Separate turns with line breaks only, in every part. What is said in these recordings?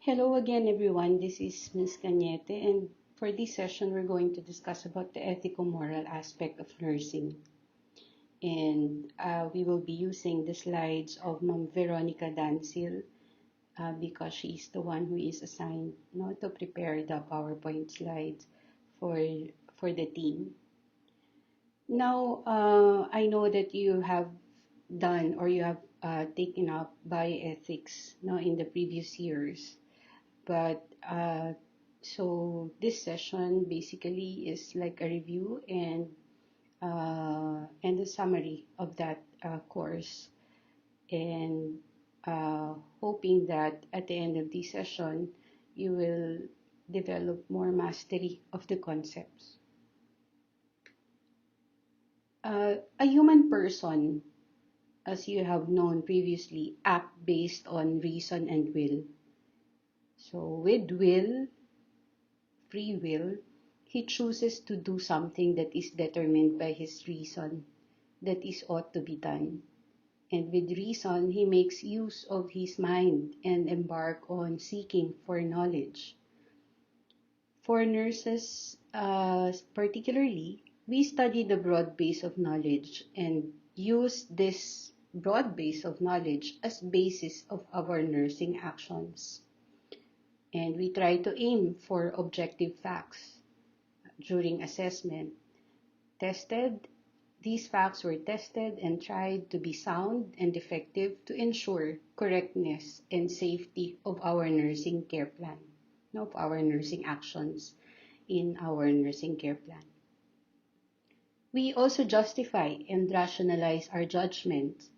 Hello again, everyone. This is Ms. Cañete, and for this session, we're going to discuss about the ethico-moral aspect of nursing. And we will be using the slides of Ma'am Veronica Dancil because she is the one who is assigned to prepare the PowerPoint slides for, for the team. Now, I know that you have done or you have taken up bioethics in the previous years. But so this session basically is like a review and a summary of that course, and hoping that at the end of this session you will develop more mastery of the concepts. A human person, as you have known previously, act based on reason and will. So with free will, he chooses to do something that is determined by his reason, that is ought to be done. And with reason, he makes use of his mind and embark on seeking for knowledge. For nurses, particularly, we study the broad base of knowledge and use this broad base of knowledge as basis of our nursing actions. And we try to aim for objective facts during assessment. These facts were tested and tried to be sound and effective to ensure correctness and safety of our nursing care plan, of our nursing actions in our nursing care plan. We also justify and rationalize our judgments,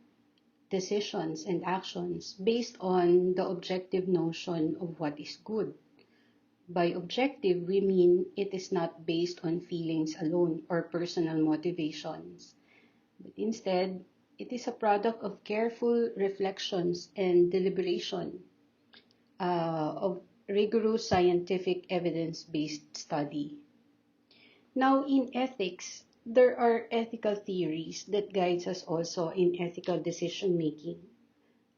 decisions, and actions based on the objective notion of what is good. By objective, we mean it is not based on feelings alone or personal motivations, but instead, it is a product of careful reflections and deliberation of rigorous scientific evidence-based study. Now, in ethics, there are ethical theories that guides us also in ethical decision-making.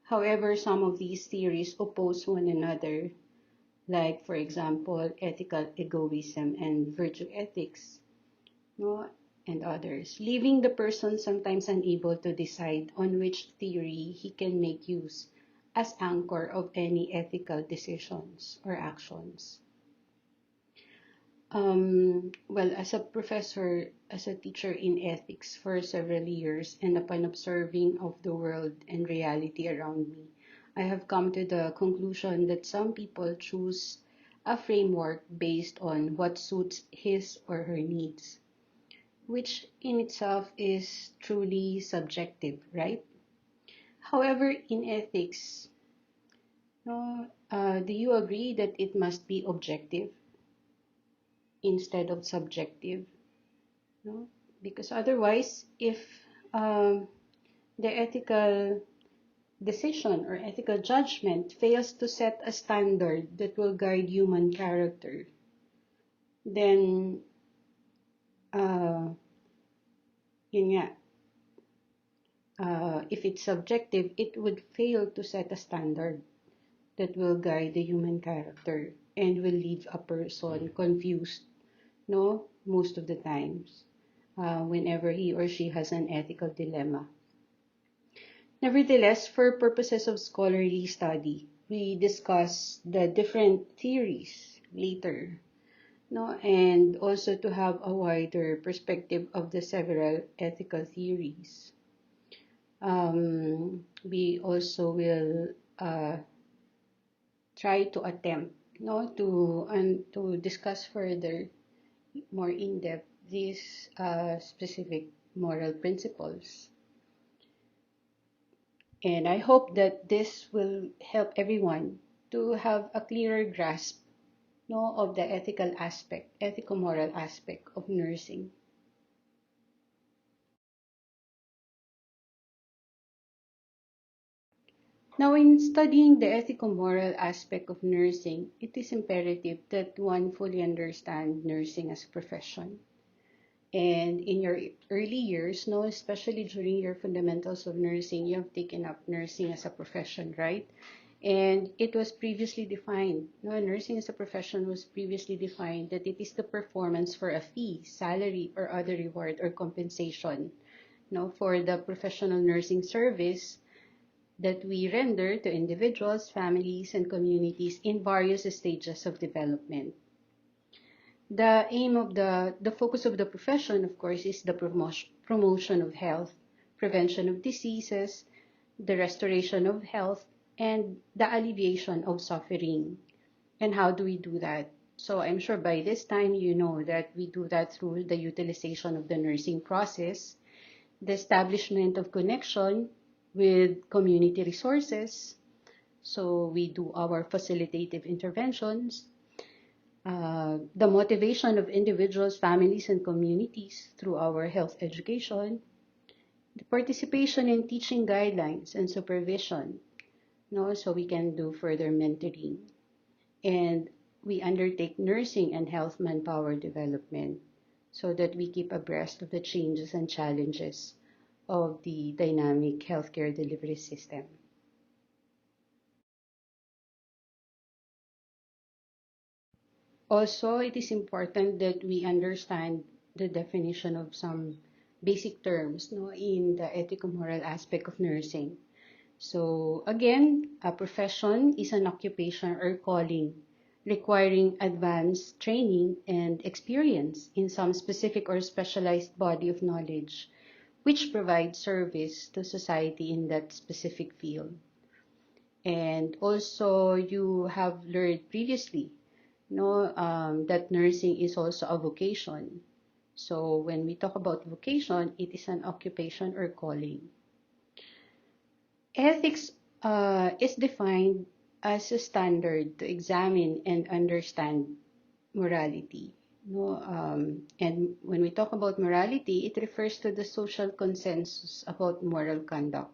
However, some of these theories oppose one another, like, for example, ethical egoism and virtue ethics, and others, leaving the person sometimes unable to decide on which theory he can make use as anchor of any ethical decisions or actions. Well, as a professor, as a teacher in ethics for several years, and upon observing of the world and reality around me, I have come to the conclusion that some people choose a framework based on what suits his or her needs, which in itself is truly subjective, right? However, in ethics, do you agree that it must be objective instead of subjective? No? Because otherwise, if the ethical decision or ethical judgment fails to set a standard that will guide human character, then yun nga, if it's subjective, it would fail to set a standard that will guide the human character and will leave a person confused, most of the times, whenever he or she has an ethical dilemma. Nevertheless, for purposes of scholarly study, we discuss the different theories later, and also to have a wider perspective of the several ethical theories. We also will try to attempt to discuss further, more in depth, these specific moral principles. And I hope that this will help everyone to have a clearer grasp of the ethical aspect, ethico-moral aspect of nursing. Now, in studying the ethico-moral aspect of nursing, it is imperative that one fully understand nursing as a profession. And in your early years, especially during your fundamentals of nursing, you have taken up nursing as a profession, right? And it was previously defined, no, nursing as a profession was previously defined that it is the performance for a fee, salary, or other reward or compensation, no, for the professional nursing service that we render to individuals, families, and communities in various stages of development. The aim of the focus of the profession, of course, is the promotion of health, prevention of diseases, the restoration of health, and the alleviation of suffering. And how do we do that? So I'm sure by this time you know that we do that through the utilization of the nursing process, the establishment of connection with community resources. So we do our facilitative interventions, the motivation of individuals, families, and communities through our health education, the participation in teaching guidelines and supervision, no, so we can do further mentoring. And we undertake nursing and health manpower development so that we keep abreast of the changes and challenges of the dynamic healthcare delivery system. Also, it is important that we understand the definition of some basic terms, no, in the ethico-moral aspect of nursing. So again, a profession is an occupation or calling requiring advanced training and experience in some specific or specialized body of knowledge, which provides service to society in that specific field. And also, you have learned previously, no, that nursing is also a vocation. So when we talk about vocation, it is an occupation or calling. Ethics is defined as a standard to examine and understand morality. No, and when we talk about morality, it refers to the social consensus about moral conduct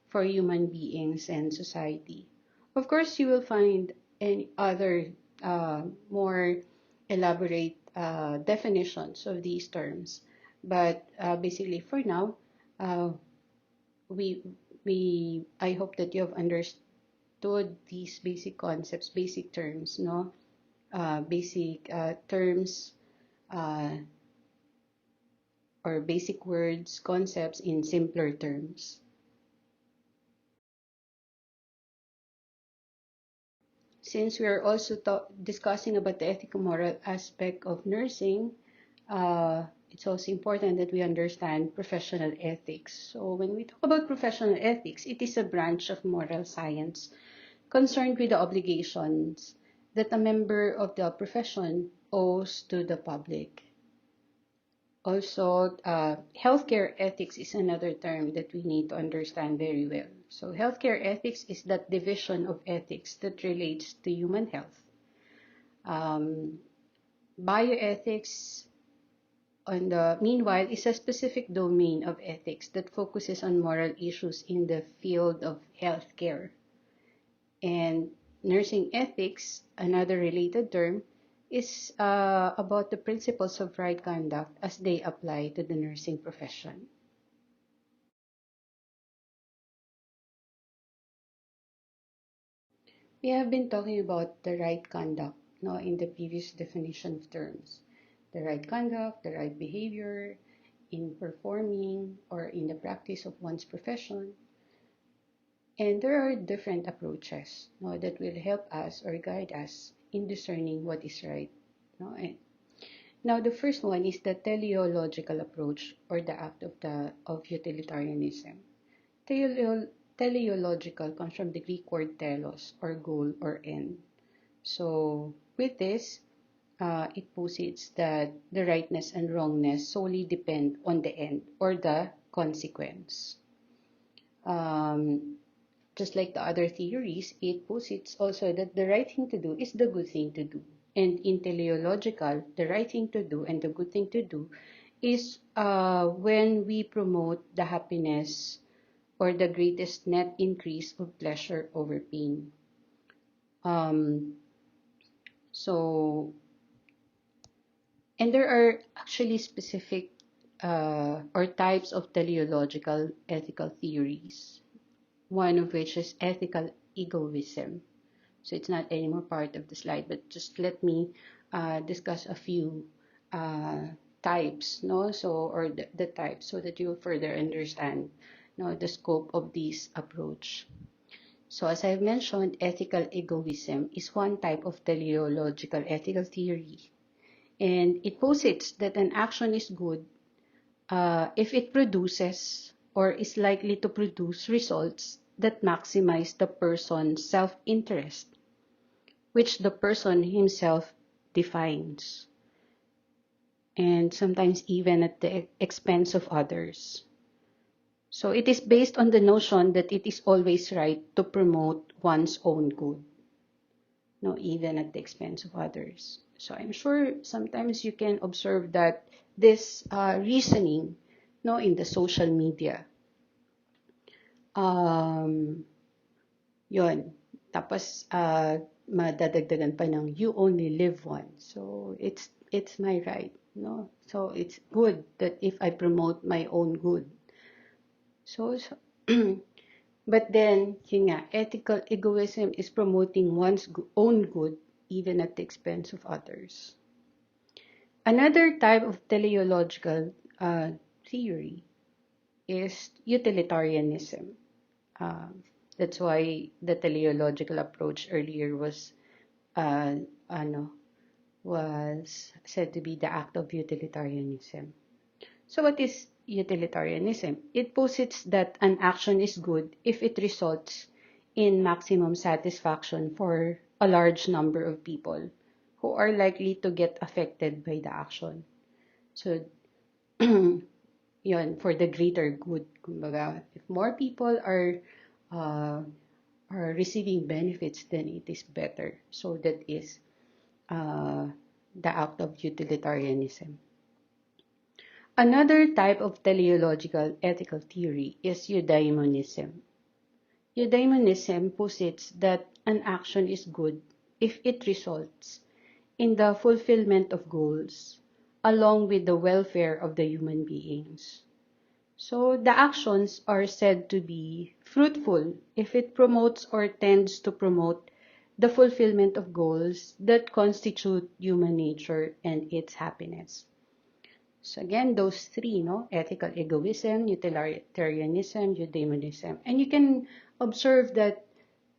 for human beings and society. Of course, you will find any other more elaborate definitions of these terms, but basically for now, uh, we I hope that you have understood these basic concepts, basic terms, no, basic terms uh, or basic words, concepts in simpler terms. Since we are also discussing about the ethical moral aspect of nursing, it's also important that we understand professional ethics. So when we talk about professional ethics, it is a branch of moral science concerned with the obligations that a member of the profession owes to the public. Also, healthcare ethics is another term that we need to understand very well. So, healthcare ethics is that division of ethics that relates to human health. Um, Bioethics, on the meanwhile, is a specific domain of ethics that focuses on moral issues in the field of healthcare. And nursing ethics, another related term, is about the principles of right conduct as they apply to the nursing profession. We have been talking about the right conduct, no, in the previous definition of terms. The right conduct, the right behavior in performing or in the practice of one's profession. And there are different approaches, no, that will help us or guide us in discerning what is right. No? And now, the first one is the teleological approach or the act of utilitarianism. Teleological comes from the Greek word telos or goal or end. So, with this, it posits that the rightness and wrongness solely depend on the end or the consequence. Um, just like the other theories, it posits also that the right thing to do is the good thing to do. And in teleological, the right thing to do and the good thing to do is when we promote the happiness or the greatest net increase of pleasure over pain. Um, so, and there are actually specific or types of teleological ethical theories. One of which is egoism. So it's not anymore part of the slide, but just let me discuss a few uh, types, no? So, or the types, so that you'll further understand, no, the scope of this approach. So as I've mentioned, ethical egoism is one type of teleological ethical theory, and it posits that an action is good if it produces or is likely to produce results that maximize the person's self-interest, which the person himself defines, and sometimes even at the expense of others. So it is based on the notion that it is always right to promote one's own good, no, even at the expense of others. So I'm sure sometimes you can observe that this reasoning, no, in the social media. Um, Yon. Tapos, madadagdagan pa ng you only live once. So, it's my right, no? So, it's good that if I promote my own good. So but then, yun nga, ethical egoism is promoting one's own good even at the expense of others. Another type of teleological theory is utilitarianism. Um, that's why the teleological approach earlier was uh, ano, was said to be the act of utilitarianism. So what is utilitarianism? It posits that an action is good if it results in maximum satisfaction for a large number of people who are likely to get affected by the action. So yun, for the greater good. Kumbaga, if more people uh, are receiving benefits, then it is better. So that is uh, the act of utilitarianism. Another type of teleological ethical theory is eudaimonism. Eudaimonism posits that an action is good if it results in the fulfillment of goals along with the welfare of the human beings. So the actions are said to be fruitful if it promotes or tends to promote the fulfillment of goals that constitute human nature and its happiness. So again, those three, no? Ethical egoism, utilitarianism, eudaimonism. And you can observe that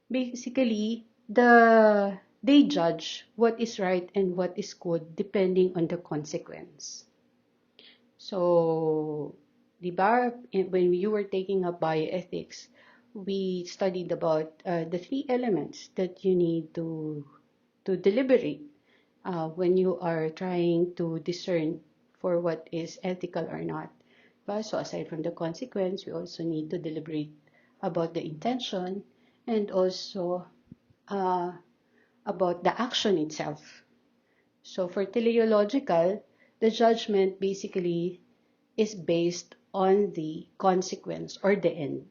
basically they judge what is right and what is good depending on the consequence. So, di ba, when you were taking up bioethics, we studied about the three elements that you need to deliberate when you are trying to discern for what is ethical or not. But so aside from the consequence, we also need to deliberate about the intention and also uh, about the action itself. So for teleological, the judgment basically is based on the consequence or the end.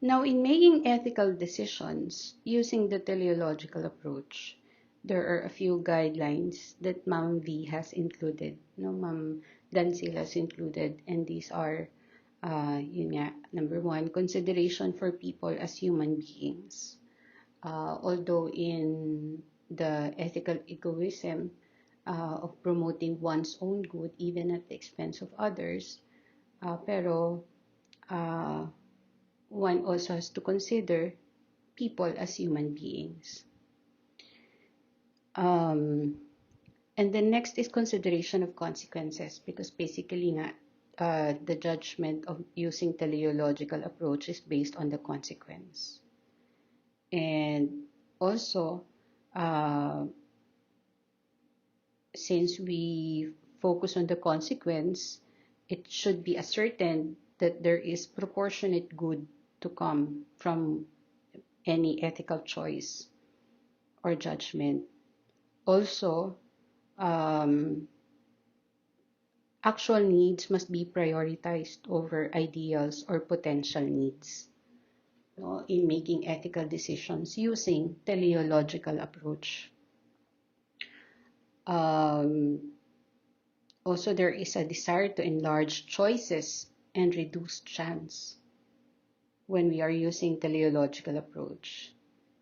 Now, in making ethical decisions using the teleological approach, there are a few guidelines that Ma'am V has included, no, Ma'am Dansil has included, and these are, yun nga, number one, consideration for people as human beings. Although in the ethical egoism of promoting one's own good even at the expense of others, pero uh, one also has to consider people as human beings. Um, and then next is consideration of consequences, because basically nga, the judgment of using teleological approach is based on the consequence. And also, uh, since we focus on the consequence, it should be ascertained that there is proportionate good to come from any ethical choice or judgment. Also, um, actual needs must be prioritized over ideals or potential needs, no, in making ethical decisions using teleological approach. Um, Also, there is a desire to enlarge choices and reduce chance when we are using teleological approach.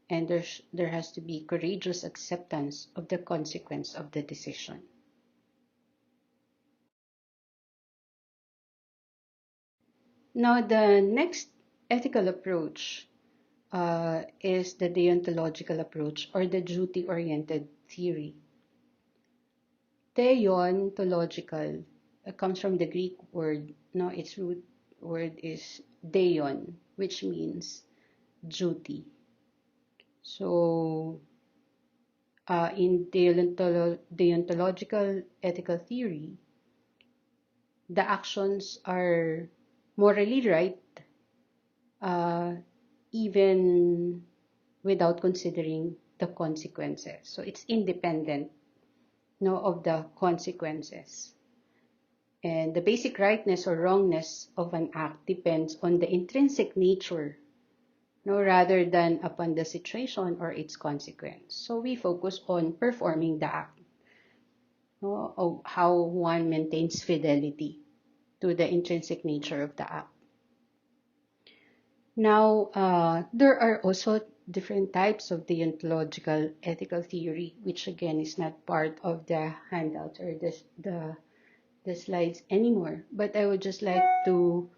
And there has to be courageous acceptance of the consequence of the decision. Now, the next ethical approach is the deontological approach or the duty-oriented theory. Deontological comes from the Greek word. No, its root word is deon, which means duty. So, in deontological ethical theory, the actions are morally right, uh, even without considering the consequences. So it's independent, no, of the consequences. And the basic rightness or wrongness of an act depends on the intrinsic nature, no, rather than upon the situation or its consequence. So we focus on performing the act, no, of how one maintains fidelity to the intrinsic nature of the act. Now, there are also different types of deontological ethical theory, which again is not part of the handout or the slides anymore. But I would just like to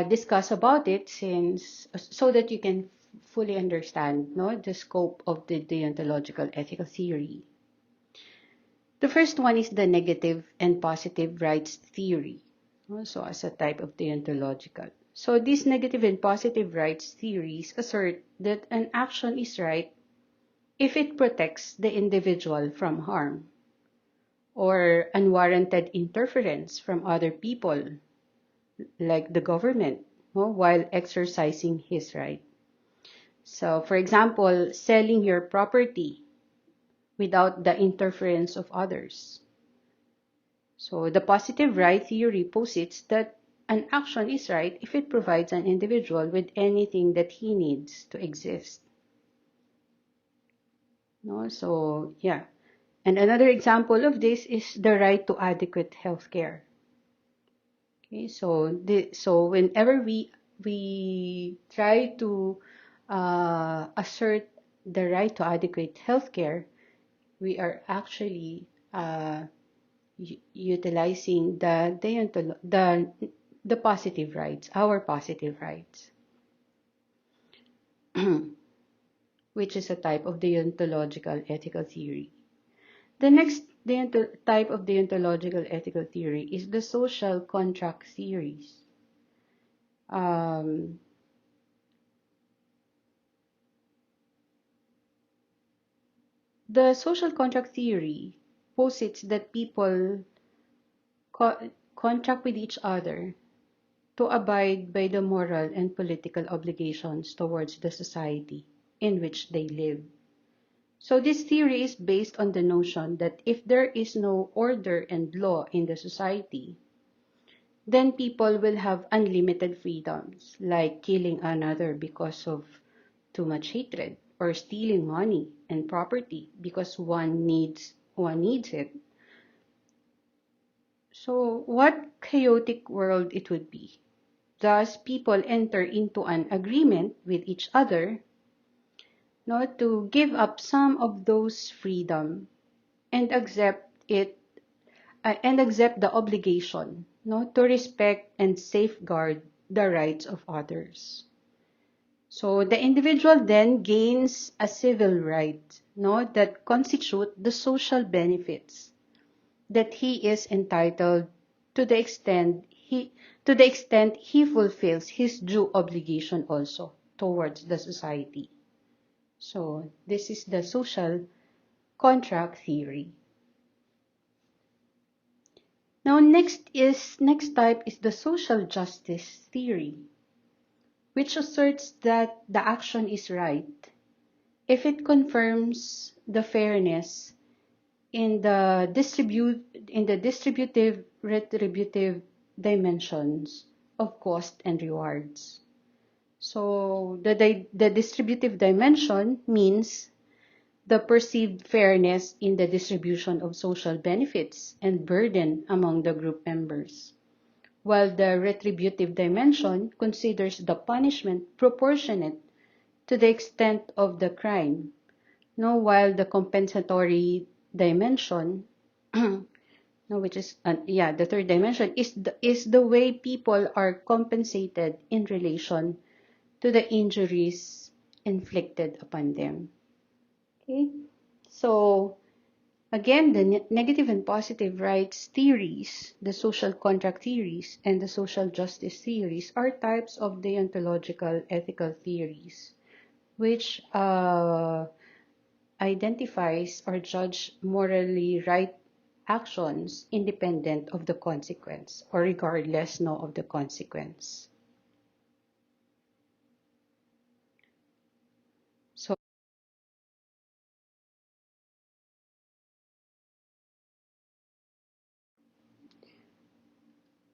discuss about it since so that you can fully understand, no, the scope of the deontological ethical theory. The first one is the negative and positive rights theory, also as a type of deontological. So these negative and positive rights theories assert that an action is right if it protects the individual from harm or unwarranted interference from other people, like the government, while exercising his right. So, for example, selling your property without the interference of others. So the positive right theory posits that an action is right if it provides an individual with anything that he needs to exist. No? So, yeah. And another example of this is the right to adequate health care. Okay, so whenever we try to assert the right to adequate health care, we are actually utilizing the positive rights, our positive rights, which is a type of deontological ethical theory. The next type of deontological ethical theory is the social contract theories. Um, the social contract theory posits that people contract with each other to abide by the moral and political obligations towards the society in which they live. So this theory is based on the notion that if there is no order and law in the society, then people will have unlimited freedoms, like killing another because of too much hatred, or stealing money and property because one needs it. So what chaotic world it would be. Thus, people enter into an agreement with each other, no, to give up some of those freedom and accept the obligation, no, to respect and safeguard the rights of others. So the individual then gains a civil right, no, that constitute the social benefits that he is entitled to the extent he fulfills his due obligation also towards the society. So this is the social contract theory. Now next type is the social justice theory, which asserts that the action is right if it confirms the fairness in the distributive retributive dimensions of cost and rewards. So the distributive dimension means the perceived fairness in the distribution of social benefits and burden among the group members, while the retributive dimension considers the punishment proportionate to the extent of the crime, no, while the compensatory dimension, no, which is the third dimension is the way people are compensated in relation to the injuries inflicted upon them. Okay, so again, the negative and positive rights theories, the social contract theories, and the social justice theories are types of deontological ethical theories, which identifies or judge morally right actions independent of the consequence or regardless no of the consequence. So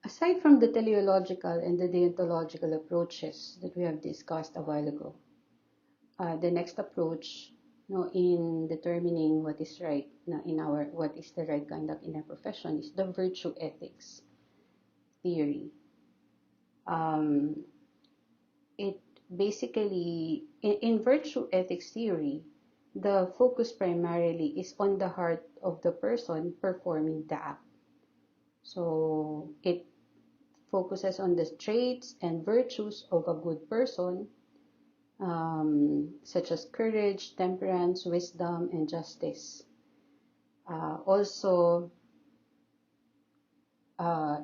aside from the teleological and the deontological approaches that we have discussed a while ago, the next approach no, in determining what is right na in our what is the right conduct in our profession is the virtue ethics theory. Um, it basically in virtue ethics theory, the focus primarily is on the heart of the person performing the act. So it focuses on the traits and virtues of a good person, such as courage, temperance, wisdom, and justice. Also,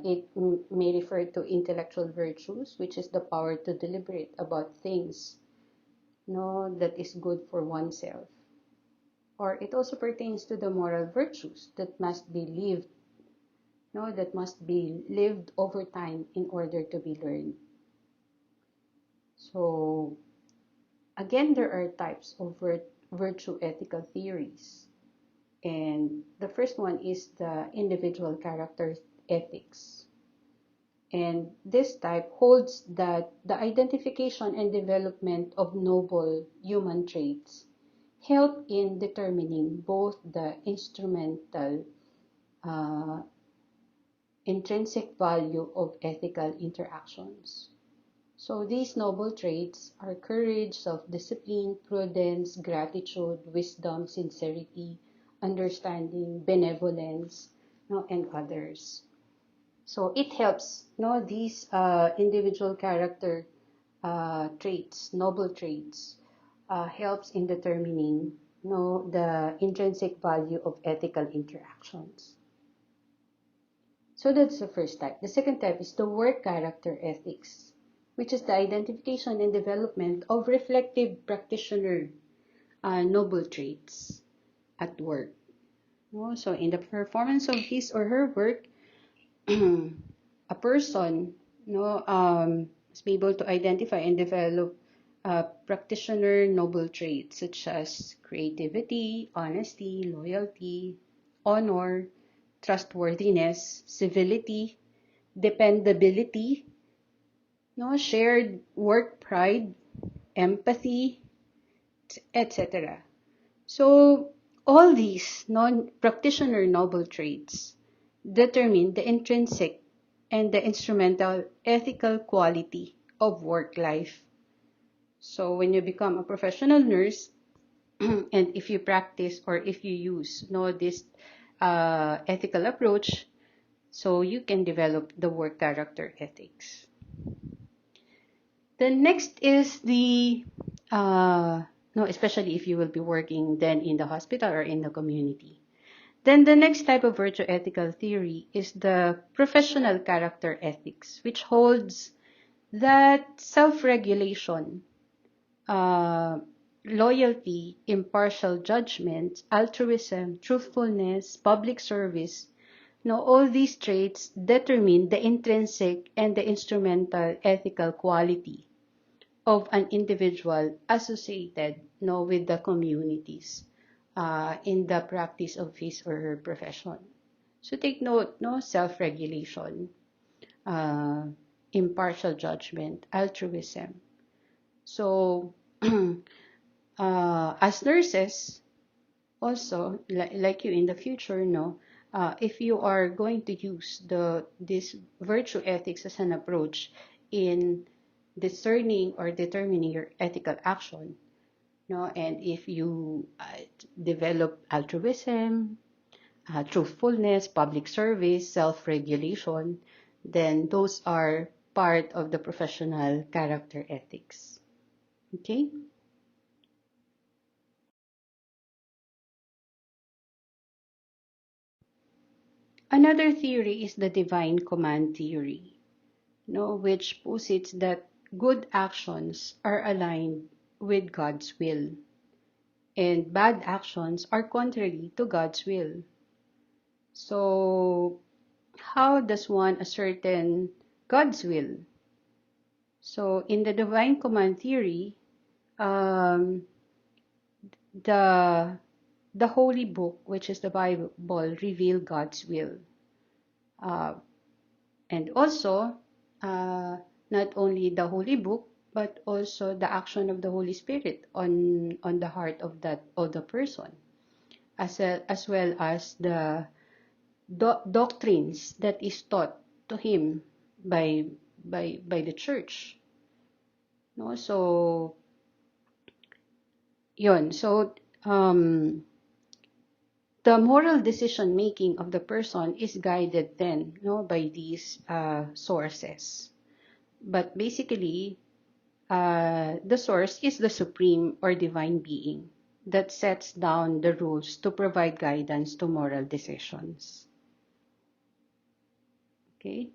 it may refer to intellectual virtues, which is the power to deliberate about things no, that is good for oneself. Or it also pertains to the moral virtues that must be lived, no, that must be lived over time in order to be learned. So again, there are types of virtue ethical theories. And the first one is the individual character ethics. And this type holds that the identification and development of noble human traits help in determining both the instrumental uh, intrinsic value of ethical interactions. So these noble traits are courage, self-discipline, prudence, gratitude, wisdom, sincerity, understanding, benevolence, no, and others. So it helps, no, these individual character traits, noble traits, helps in determining, no, the intrinsic value of ethical interactions. So that's the first type. The second type is the work character ethics, which is the identification and development of reflective practitioner noble traits at work. No? So in the performance of his or her work, a person no, must be able to identify and develop practitioner noble traits such as creativity, honesty, loyalty, honor, trustworthiness, civility, dependability, no, shared work pride, empathy, etc. So all these non-practitioner noble traits determine the intrinsic and the instrumental ethical quality of work life. So when you become a professional nurse, and if you practice or if you use this ethical approach, so you can develop the work character ethics. The next is the no, especially if you will be working then in the hospital or in the community. Then the next type of virtue ethical theory is the professional character ethics, which holds that self-regulation, uh, loyalty, impartial judgment, altruism, truthfulness, public service, now all these traits determine the intrinsic and the instrumental ethical quality of an individual associated with the communities in the practice of his or her profession. So take note, self-regulation, uh, impartial judgment, altruism. So as nurses, Also, like you in the future, no, if you are going to use this virtue ethics as an approach in discerning or determining your ethical action, no, and if you develop altruism, truthfulness, public service, self-regulation, then those are part of the professional character ethics. Okay? Another theory is the divine command theory, no, which posits that good actions are aligned with God's will, and bad actions are contrary to God's will. So, how does one ascertain God's will? So, in the divine command theory, um, the the holy book, which is the Bible, reveal God's will, uh, and also not only the holy book, but also the action of the Holy Spirit on the heart of the person, as well as the doctrines that is taught to him by by the church. No, so yun. So the moral decision making of the person is guided then, no, by these sources. But basically, the source is the supreme or divine being that sets down the rules to provide guidance to moral decisions. Okay?